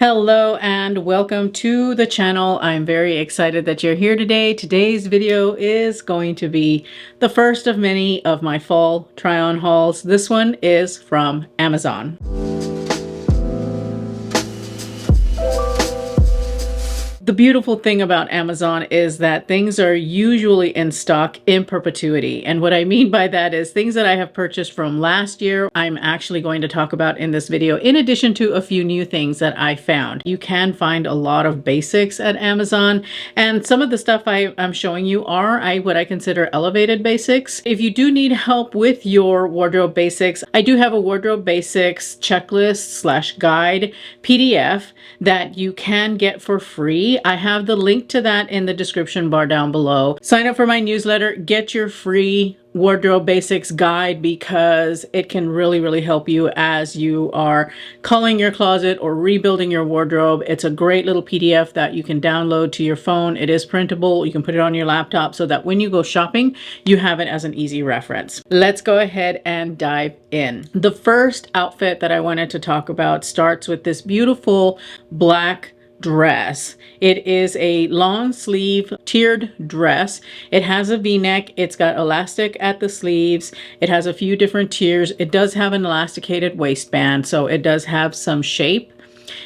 Hello and welcome to the channel. I'm very excited that you're here today. Today's video is going to be the first of many of my fall try-on hauls. This one is from Amazon. The beautiful thing about Amazon is that things are usually in stock in perpetuity. And what I mean by that is things that I have purchased from last year, I'm actually going to talk about in this video, in addition to a few new things that I found. You can find a lot of basics at Amazon, and some of the stuff I'm showing you are what I consider elevated basics. If you do need help with your wardrobe basics, I do have a wardrobe basics checklist / guide PDF that you can get for free. I have the link to that in the description bar down below. Sign up for my newsletter, get your free wardrobe basics guide, because it can really help you as you are culling your closet or rebuilding your wardrobe. It's a great little PDF that you can download to your phone. It is printable. You can put it on your laptop so that when you go shopping, you have it as an easy reference. Let's go ahead and dive in. The first outfit that I wanted to talk about starts with this beautiful black dress. It is a long sleeve tiered dress. It has a v-neck. It's got elastic at the sleeves. It has a few different tiers. It does have an elasticated waistband, so it does have some shape.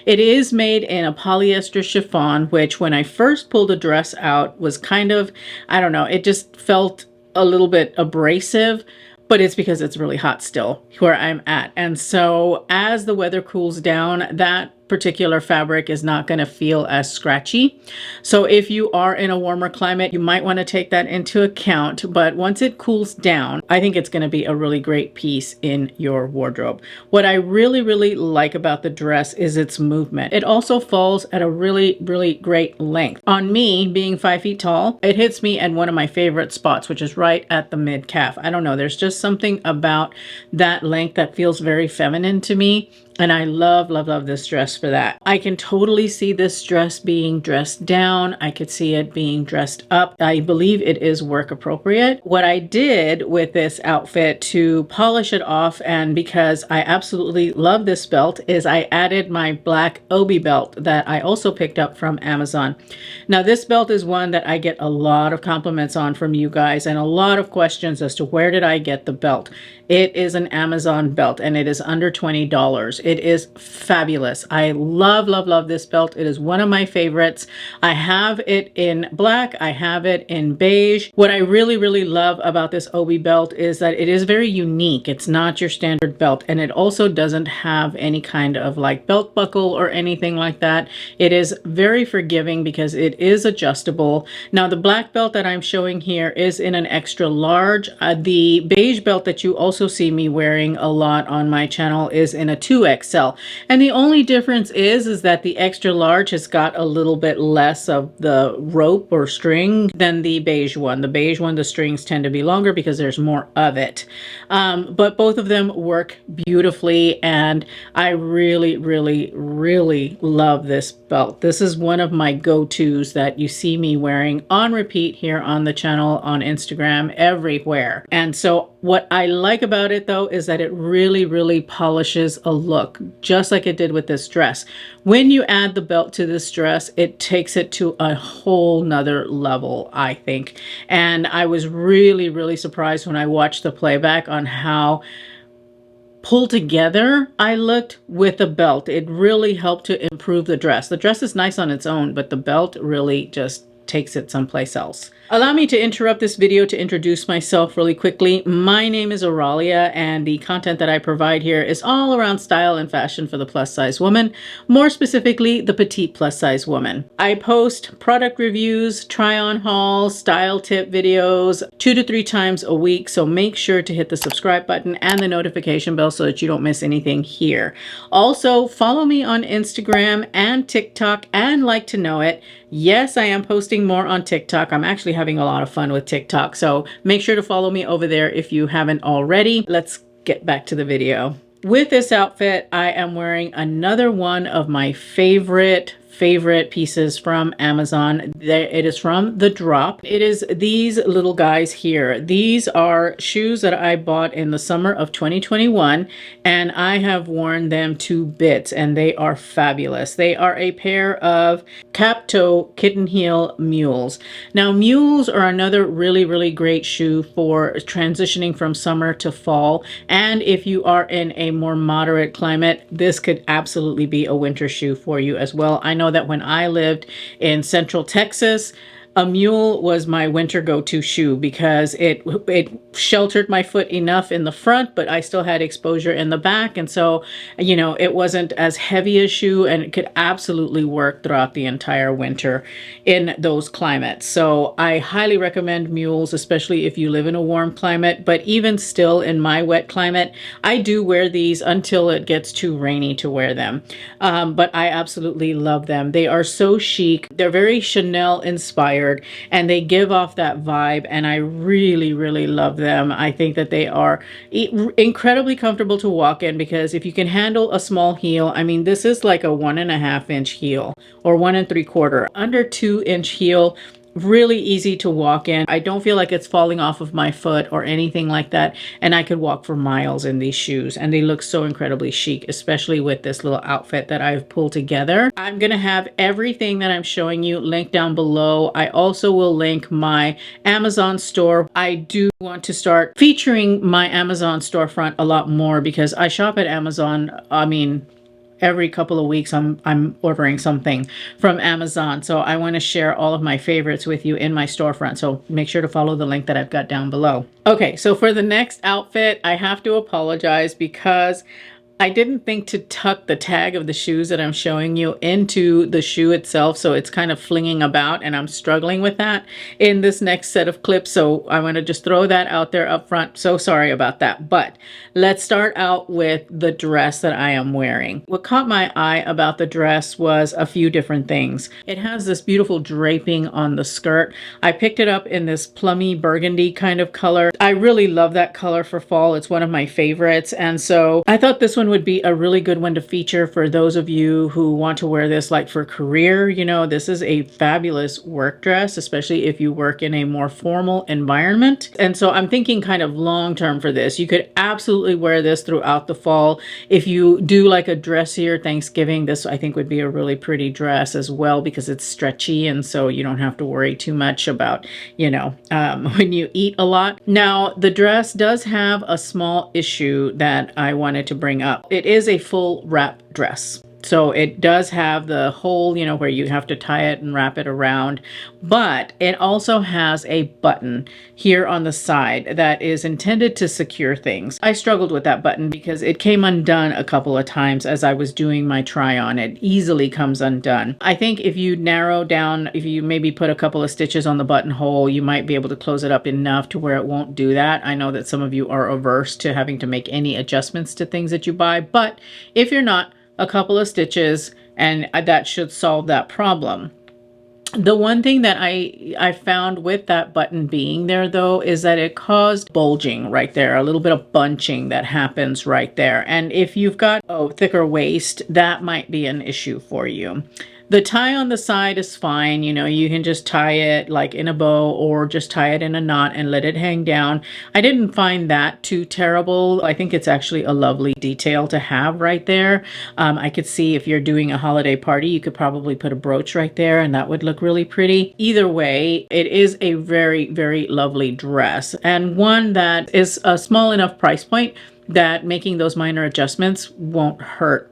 It is made in a polyester chiffon, which when I first pulled the dress out was kind of, I don't know, it just felt a little bit abrasive. But it's because it's really hot still where I'm at. And so as the weather cools down, that particular fabric is not going to feel as scratchy. So if you are in a warmer climate, you might want to take that into account. But once it cools down, I think it's going to be a really great piece in your wardrobe. What I really like about the dress is its movement. It also falls at a really great length. On me, being 5 feet tall, it hits me at one of my favorite spots, which is right at the mid calf. I don't know, there's just something about that length that feels very feminine to me. And I love this dress for that. I can totally see this dress being dressed down. I could see it being dressed up. I believe it is work appropriate. What I did with this outfit to polish it off, and because I absolutely love this belt, is I added my black obi belt that I also picked up from Amazon. Now this belt is one that I get a lot of compliments on from you guys and a lot of questions as to where did I get the belt. It is an Amazon belt and it is under $20. It is fabulous. I love this belt. It is one of my favorites. I have it in black. I have it in beige. What I really love about this obi belt is that it is very unique. It's not your standard belt, and it also doesn't have any kind of like belt buckle or anything like that. It is very forgiving because it is adjustable. Now the black belt that I'm showing here is in an extra large. The beige belt that you also see me wearing a lot on my channel is in a 2XL. And the only difference is that the extra large has got a little bit less of the rope or string than the beige one. The beige one, the strings tend to be longer because there's more of it. But both of them work beautifully, and I really love this belt. This is one of my go-tos that you see me wearing on repeat here on the channel, on Instagram, everywhere. And so what I like about it though is that it really polishes a look, just like it did with this dress. When you add the belt to this dress, it takes it to a whole nother level, I think. And I was really surprised when I watched the playback on how pulled together I looked with the belt. It really helped to improve the dress. The dress is nice on its own, but the belt really just takes it someplace else. Allow me to interrupt this video to introduce myself really quickly. My name is Oralia, and the content that I provide here is all around style and fashion for the plus size woman, more specifically the petite plus size woman. I post product reviews, try on hauls, style tip videos 2 to 3 times a week, so make sure to hit the subscribe button and the notification bell so that you don't miss anything here. Also, follow me on Instagram and TikTok and Like to Know It. Yes, I am posting more on TikTok. I'm actually having a lot of fun with TikTok, so make sure to follow me over there if you haven't already. Let's get back to the video. With this outfit, I am wearing another one of my favorite favorite pieces from Amazon. It is from the Drop. It is these little guys here. These are shoes that I bought in the summer of 2021, and I have worn them to bits, and they are fabulous. They are a pair of cap-toe kitten heel mules. Now, mules are another really, really great shoe for transitioning from summer to fall, and if you are in a more moderate climate, this could absolutely be a winter shoe for you as well. I know that when I lived in Central Texas, a mule was my winter go-to shoe because it sheltered my foot enough in the front, but I still had exposure in the back. And so, you know, it wasn't as heavy a shoe, and it could absolutely work throughout the entire winter in those climates. So I highly recommend mules, especially if you live in a warm climate. But even still, in my wet climate, I do wear these until it gets too rainy to wear them. But I absolutely love them. They are so chic. They're very Chanel inspired, and they give off that vibe, and I really, really love them. I think that they are incredibly comfortable to walk in, because if you can handle a small heel, I mean, this is like a 1.5-inch heel or 1 3/4, under 2-inch heel. Really easy to walk in. I don't feel like it's falling off of my foot or anything like that. And I could walk for miles in these shoes, and they look so incredibly chic, especially with this little outfit that I've pulled together. I'm going to have everything that I'm showing you linked down below. I also will link my Amazon store. I do want to start featuring my Amazon storefront a lot more, because I shop at Amazon. I mean, every couple of weeks I'm ordering something from Amazon. So I want to share all of my favorites with you in my storefront. So make sure to follow the link that I've got down below. Okay, so for the next outfit, I have to apologize because I didn't think to tuck the tag of the shoes that I'm showing you into the shoe itself, so it's kind of flinging about, and I'm struggling with that in this next set of clips. So I want to just throw that out there up front. So sorry about that. But let's start out with the dress that I am wearing. What caught my eye about the dress was a few different things. It has this beautiful draping on the skirt. I picked it up in this plummy burgundy kind of color. I really love that color for fall. It's one of my favorites. And so I thought this one would be a really good one to feature for those of you who want to wear this like for career. You know, this is a fabulous work dress, especially if you work in a more formal environment. And so I'm thinking kind of long term for this. You could absolutely wear this throughout the fall. If you do like a dressier Thanksgiving, this I think would be a really pretty dress as well, because it's stretchy, and so you don't have to worry too much about, you know, when you eat a lot. Now, the dress does have a small issue that I wanted to bring up. It is a full wrap dress. So it does have the hole, you know, where you have to tie it and wrap it around, but it also has a button here on the side that is intended to secure things. I struggled with that button because it came undone a couple of times as I was doing my try on. It easily comes undone. I think if you narrow down, if you maybe put a couple of stitches on the buttonhole, you might be able to close it up enough to where it won't do that. I know that some of you are averse to having to make any adjustments to things that you buy, but if you're not, a couple of stitches and that should solve that problem. The one thing that I found with that button being there, though, is that it caused bulging right there, a little bit of bunching that happens right there. And if you've got a thicker waist, that might be an issue for you. The tie on the side is fine. You know, you can just tie it like in a bow or just tie it in a knot and let it hang down. I didn't find that too terrible. I think it's actually a lovely detail to have right there. I could see if you're doing a holiday party, you could probably put a brooch right there and that would look really pretty. Either way, it is a very, very lovely dress, and one that is a small enough price point that making those minor adjustments won't hurt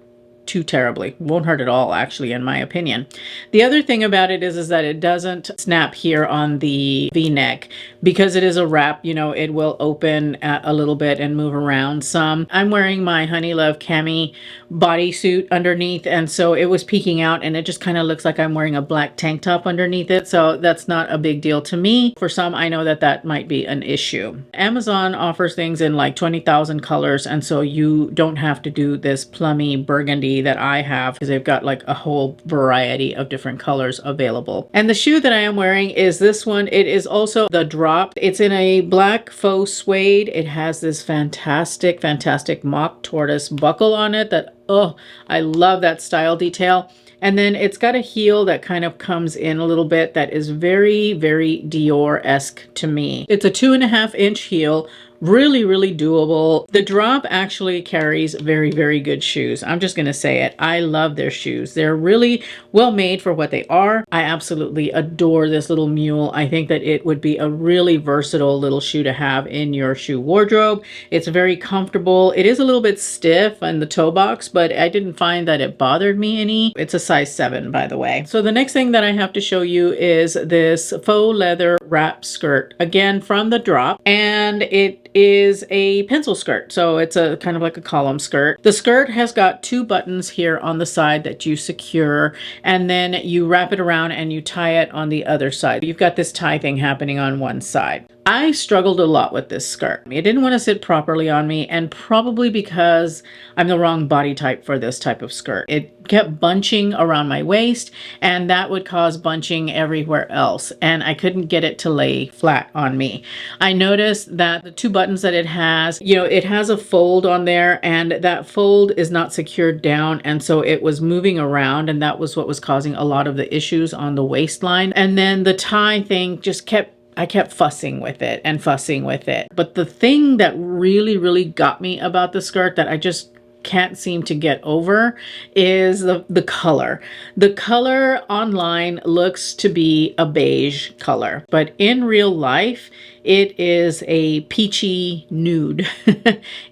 too terribly. Won't hurt at all, actually, in my opinion. The other thing about it is that it doesn't snap here on the V-neck. Because it is a wrap, you know, it will open a little bit and move around some. I'm wearing my Honey Love cami bodysuit underneath, and so it was peeking out, and it just kind of looks like I'm wearing a black tank top underneath it, so that's not a big deal to me. For some, I know that that might be an issue. Amazon offers things in like 20,000 colors, and so you don't have to do this plummy burgundy that I have, because they've got like a whole variety of different colors available. And the shoe that I am wearing is this one. It is also the Drop. It's in a black faux suede. It has this fantastic mock tortoise buckle on it that, oh, I love that style detail. And then it's got a heel that kind of comes in a little bit that is very, very Dior-esque to me. It's a 2.5-inch heel. Really, really doable. The Drop actually carries very, very good shoes. I'm just going to say it. I love their shoes. They're really well made for what they are. I absolutely adore this little mule. I think that it would be a really versatile little shoe to have in your shoe wardrobe. It's very comfortable. It is a little bit stiff in the toe box, but I didn't find that it bothered me any. It's a size 7, by the way. So the next thing that I have to show you is this faux leather wrap skirt, again from the Drop, and it is a pencil skirt. So it's a kind of like a column skirt. The skirt has got 2 buttons here on the side that you secure, and then you wrap it around and you tie it on the other side. You've got this tie thing happening on one side. I struggled a lot with this skirt. It didn't want to sit properly on me, and probably because I'm the wrong body type for this type of skirt. It kept bunching around my waist, and that would cause bunching everywhere else, and I couldn't get it to lay flat on me. I noticed that the 2 buttons that it has, it has a fold on there, and that fold is not secured down, and so it was moving around, and that was what was causing a lot of the issues on the waistline. And then the tie thing just I kept fussing with it and fussing with it. But the thing that really, really got me about the skirt that I just can't seem to get over is the color. The color online looks to be a beige color, but in real life, it is a peachy nude.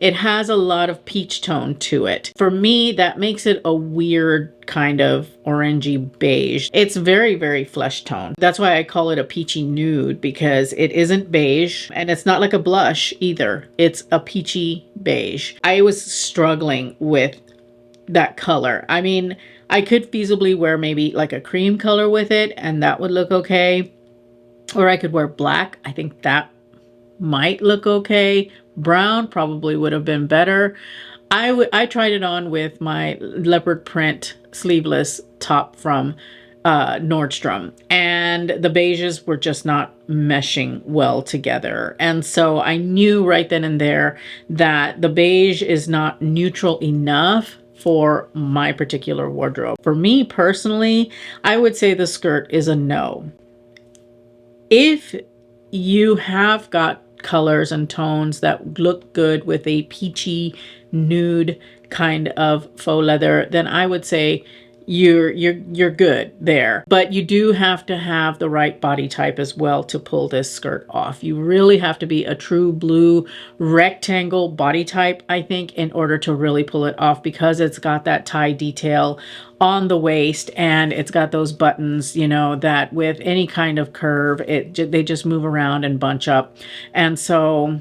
It has a lot of peach tone to it. For me, that makes it a weird kind of orangey beige. It's very, very flesh tone. That's why I call it a peachy nude, because it isn't beige and it's not like a blush either. It's a peachy beige. I was struggling with that color. I mean, I could feasibly wear maybe like a cream color with it and that would look okay. Or I could wear black. I think that might look okay. Brown probably would have been better. I tried it on with my leopard print sleeveless top from Nordstrom, and the beiges were just not meshing well together. And so I knew right then and there that the beige is not neutral enough for my particular wardrobe. For me personally, I would say the skirt is a no. If you have got colors and tones that look good with a peachy nude kind of faux leather, then I would say you're good there. But you do have to have the right body type as well to pull this skirt off. You really have to be a true blue rectangle body type, I think, in order to really pull it off, because it's got that tie detail on the waist and it's got those buttons, that with any kind of curve, they just move around and bunch up. And so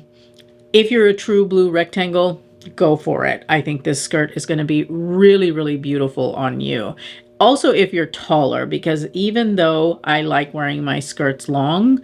if you're a true blue rectangle, go for it. I think this skirt is going to be really, really beautiful on you. Also, if you're taller, because even though I like wearing my skirts long,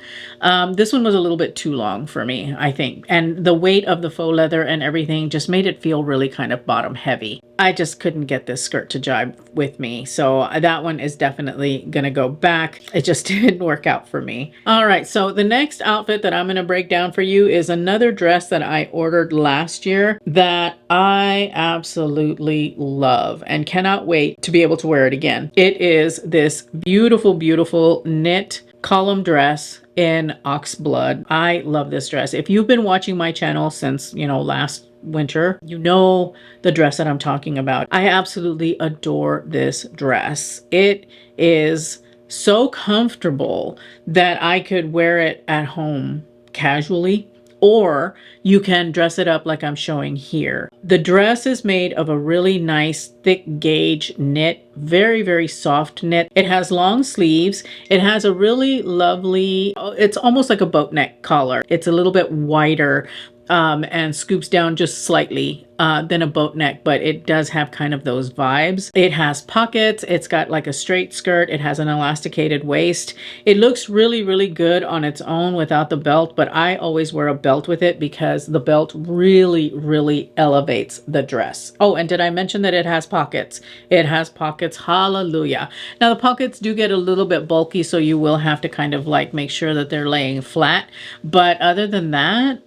this one was a little bit too long for me, I think. And the weight of the faux leather and everything just made it feel really kind of bottom heavy. I just couldn't get this skirt to jibe with me. So that one is definitely going to go back. It just didn't work out for me. All right. So the next outfit that I'm going to break down for you is another dress that I ordered last year that I absolutely love and cannot wait to be able to wear it again. It is this beautiful, beautiful knit column dress in ox blood. I love this dress. If you've been watching my channel since, last winter, you know the dress that I'm talking about. I absolutely adore this dress. It is so comfortable that I could wear it at home casually, or you can dress it up like I'm showing here. The dress is made of a really nice thick gauge knit, very, very soft knit. It has long sleeves. It has a really lovely, it's almost like a boat neck collar. It's a little bit wider and scoops down just slightly than a boat neck, but it does have kind of those vibes. It has pockets. It's got like a straight skirt. It has an elasticated waist. It looks really, really good on its own without the belt, but I always wear a belt with it because the belt really, really elevates the dress. Oh, and did I mention that it has pockets? It has pockets. Hallelujah. Now the pockets do get a little bit bulky, so you will have to kind of like make sure that they're laying flat. But other than that,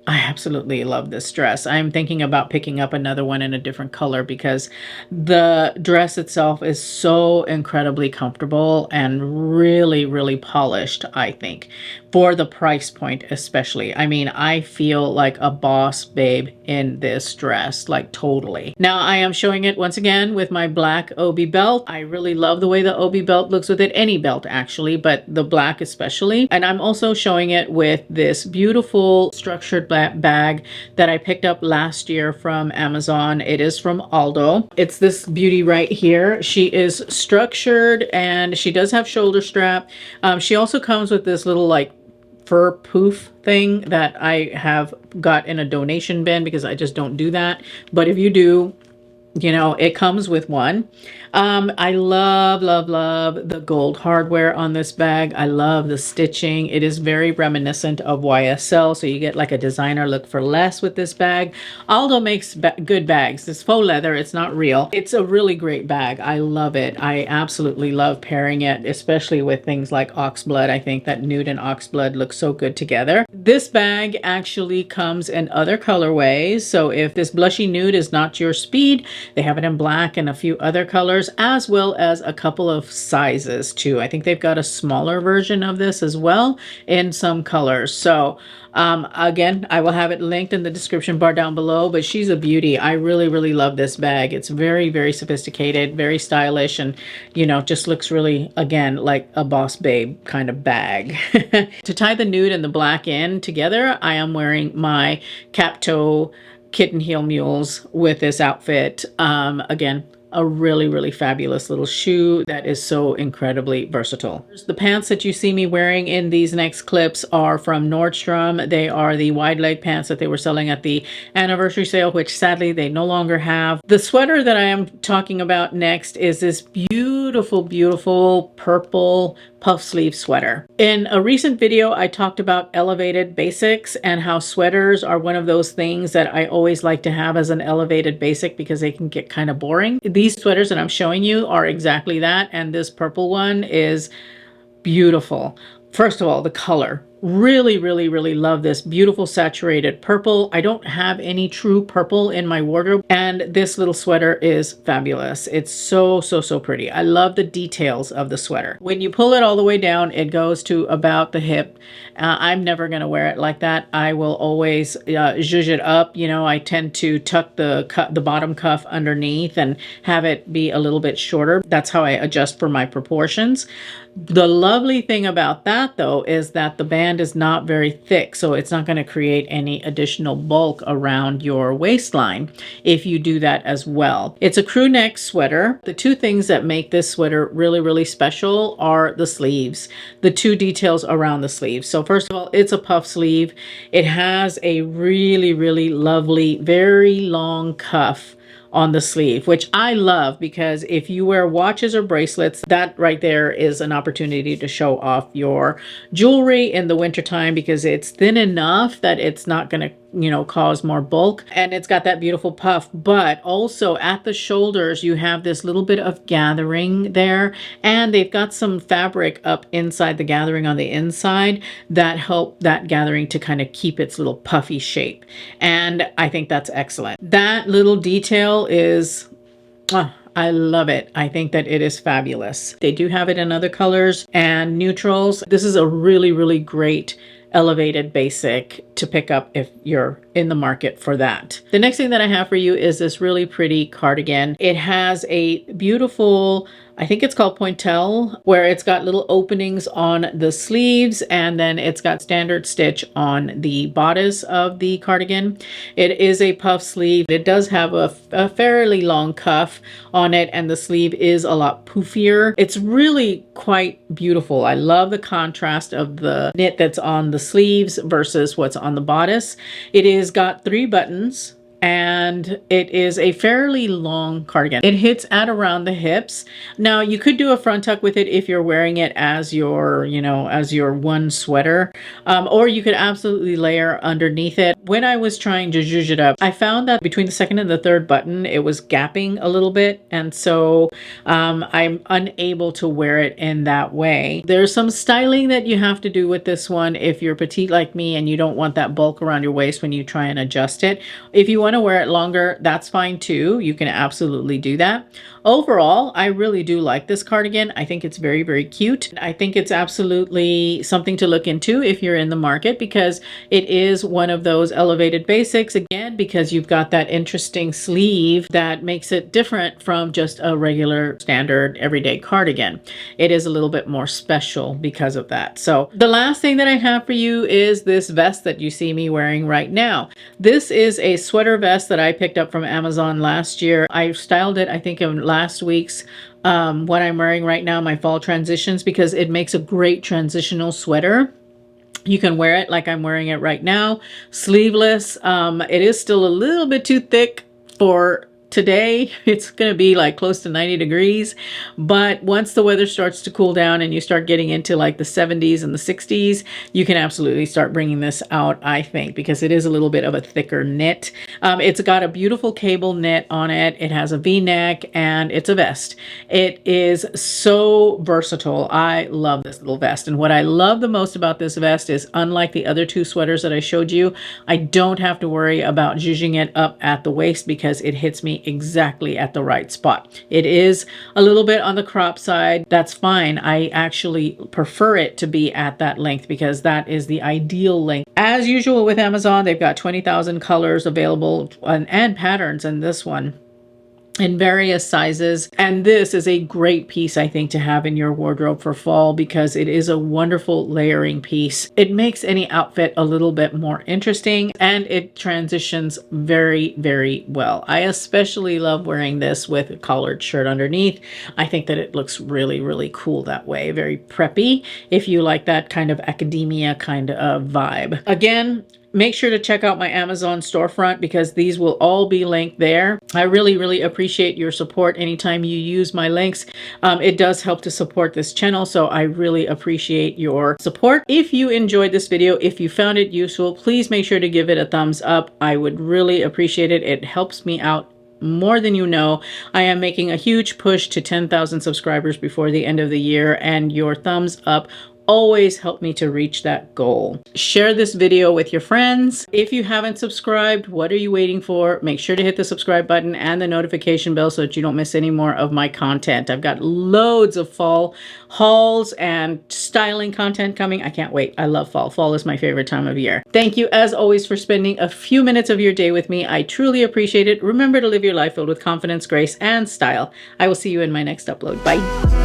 I absolutely love this dress. I'm thinking about picking up another one in a different color because the dress itself is so incredibly comfortable and really, really polished, I think, for the price point especially. I mean, I feel like a boss babe in this dress, like totally. Now I am showing it once again with my black obi belt. I really love the way the obi belt looks with it, any belt actually, but the black especially. And I'm also showing it with this beautiful structured bag that I picked up last year from Amazon. It is from Aldo. It's this beauty right here. She is structured and she does have shoulder strap. She also comes with this little like fur poof thing that I have got in a donation bin because I just don't do that. But if you do, you know, it comes with one. I love, love, love the gold hardware on this bag. I love the stitching. It is very reminiscent of YSL, so you get like a designer look for less with this bag. Aldo makes good bags. This faux leather, it's not real. It's a really great bag. I love it. I absolutely love pairing it, especially with things like oxblood. I think that nude and oxblood look so good together. This bag actually comes in other colorways, so if this blushy nude is not your speed, they have it in black and a few other colors, as well as a couple of sizes too. I think they've got a smaller version of this as well in some colors. So again, I will have it linked in the description bar down below, but she's a beauty. I really, really love this bag. It's very, very sophisticated, very stylish, and, you know, just looks really, again, like a boss babe kind of bag. To tie the nude and the black in together, I am wearing my cap toe kitten heel mules with this outfit. Again, a really, really fabulous little shoe that is so incredibly versatile. The pants that you see me wearing in these next clips are from Nordstrom. They are the wide leg pants that they were selling at the anniversary sale, which sadly they no longer have. The sweater that I am talking about next is this beautiful, beautiful purple puff sleeve sweater. In a recent video, I talked about elevated basics and how sweaters are one of those things that I always like to have as an elevated basic because they can get kind of boring. These sweaters that I'm showing you are exactly that, and this purple one is beautiful. First of all, the color. Really, really, really love this beautiful saturated purple. I don't have any true purple in my wardrobe, and this little sweater is fabulous. It's so, so, so pretty. I love the details of the sweater. When you pull it all the way down, it goes to about the hip. I'm never going to wear it like that. I will always zhuzh it up. You know, I tend to tuck the bottom cuff underneath and have it be a little bit shorter. That's how I adjust for my proportions. The lovely thing about that, though, is that the band is not very thick, so it's not going to create any additional bulk around your waistline if you do that as well. It's a crew neck sweater. The two things that make this sweater really, really special are the sleeves, the two details around the sleeves. So first of all, it's a puff sleeve. It has a really, really lovely, very long cuff on the sleeve, which I love because if you wear watches or bracelets, that right there is an opportunity to show off your jewelry in the wintertime because it's thin enough that it's not going to, you know, cause more bulk, and it's got that beautiful puff. But also at the shoulders you have this little bit of gathering there, and they've got some fabric up inside the gathering on the inside that help that gathering to kind of keep its little puffy shape, and I think that's excellent. That little detail is I love it. I think that it is fabulous. They do have it in other colors and neutrals. This is a really, really great elevated basic to pick up if you're in the market for that. The next thing that I have for you is this really pretty cardigan. It has a beautiful, I think it's called pointelle, where it's got little openings on the sleeves, and then it's got standard stitch on the bodice of the cardigan. It is a puff sleeve. It does have a fairly long cuff on it, and the sleeve is a lot poofier. It's really quite beautiful. I love the contrast of the knit that's on the sleeves versus what's on the bodice. It is got 3 buttons and it is a fairly long cardigan. It hits at around the hips. Now you could do a front tuck with it if you're wearing it as your, as your one sweater, or you could absolutely layer underneath it. When I was trying to zhuzh it up, I found that between the second and the third button, it was gapping a little bit, and so I'm unable to wear it in that way. There's some styling that you have to do with this one if you're petite like me and you don't want that bulk around your waist when you try and adjust it. If you want to wear it longer, that's fine too. You can absolutely do that. Overall, I really do like this cardigan. I think it's very, very cute. I think it's absolutely something to look into if you're in the market, because it is one of those elevated basics, again, because you've got that interesting sleeve that makes it different from just a regular standard everyday cardigan. It is a little bit more special because of that. So the last thing that I have for you is this vest that you see me wearing right now. This is a sweater vest that I picked up from Amazon last year. I styled it, I think, in last week's what I'm wearing right now, my fall transitions, because it makes a great transitional sweater. You can wear it like I'm wearing it right now, sleeveless. It is still a little bit too thick for today. It's going to be like close to 90 degrees, but once the weather starts to cool down and you start getting into like the 70s and the 60s, you can absolutely start bringing this out, I think, because it is a little bit of a thicker knit. It's got a beautiful cable knit on it. It has a V-neck and it's a vest. It is so versatile. I love this little vest. And what I love the most about this vest is, unlike the other two sweaters that I showed you, I don't have to worry about zhuzhing it up at the waist because it hits me exactly at the right spot. It is a little bit on the crop side. That's fine. I actually prefer it to be at that length because that is the ideal length. As usual with Amazon, they've got 20,000 colors available and patterns in this one, in various sizes. And this is a great piece, I think, to have in your wardrobe for fall because it is a wonderful layering piece. It makes any outfit a little bit more interesting and it transitions very, very well. I especially love wearing this with a collared shirt underneath. I think that it looks really, really cool that way. Very preppy if you like that kind of academia kind of vibe. Again, make sure to check out my Amazon storefront because these will all be linked there. I really, really appreciate your support anytime you use my links. It does help to support this channel, so I really appreciate your support. If you enjoyed this video, if you found it useful, please make sure to give it a thumbs up. I would really appreciate it. It helps me out more than you know. I am making a huge push to 10,000 subscribers before the end of the year, and your thumbs up always help me to reach that goal. Share this video with your friends. If you haven't subscribed, what are you waiting for? Make sure to hit the subscribe button and the notification bell so that you don't miss any more of my content. I've got loads of fall hauls and styling content coming. I can't wait. I love fall. Fall is my favorite time of year. Thank you as always for spending a few minutes of your day with me. I truly appreciate it. Remember to live your life filled with confidence, grace, and style. I will see you in my next upload. Bye.